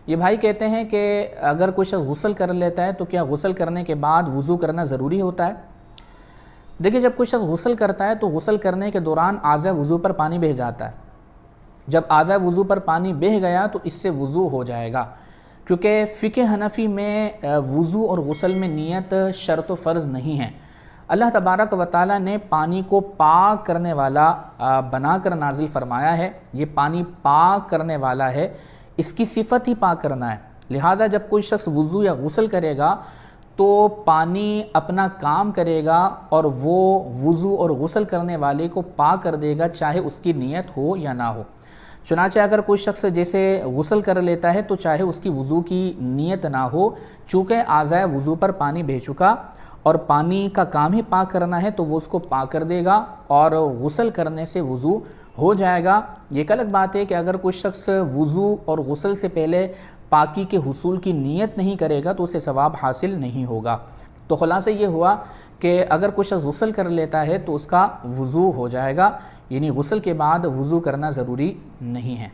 یہ بھائی کہتے ہیں کہ اگر کوئی شخص غسل کر لیتا ہے تو کیا غسل کرنے کے بعد وضو کرنا ضروری ہوتا ہے؟ دیکھیں، جب کوئی شخص غسل کرتا ہے تو غسل کرنے کے دوران اعضائے وضو پر پانی بہہ جاتا ہے۔ جب اعضائے وضو پر پانی بہہ گیا تو اس سے وضو ہو جائے گا، کیونکہ فقہ حنفی میں وضو اور غسل میں نیت شرط و فرض نہیں ہے۔ اللہ تبارک و تعالیٰ نے پانی کو پاک کرنے والا بنا کر نازل فرمایا ہے۔ یہ پانی پاک کرنے والا ہے، اس کی صفت ہی پاک کرنا ہے، لہذا جب کوئی شخص وضو یا غسل کرے گا تو پانی اپنا کام کرے گا اور وہ وضو اور غسل کرنے والے کو پاک کر دے گا، چاہے اس کی نیت ہو یا نہ ہو۔ چنانچہ اگر کوئی شخص جیسے غسل کر لیتا ہے تو چاہے اس کی وضو کی نیت نہ ہو، چونکہ اعضائے وضو پر پانی بہہ چکا اور پانی کا کام ہی پاک کرنا ہے تو وہ اس کو پاک کر دے گا اور غسل کرنے سے وضو ہو جائے گا۔ یہ ایک الگ بات ہے کہ اگر کوئی شخص وضو اور غسل سے پہلے پاکی کے حصول کی نیت نہیں کرے گا تو اسے ثواب حاصل نہیں ہوگا۔ تو خلاصہ یہ ہوا کہ اگر کوئی شخص غسل کر لیتا ہے تو اس کا وضو ہو جائے گا، یعنی غسل کے بعد وضو کرنا ضروری نہیں ہے۔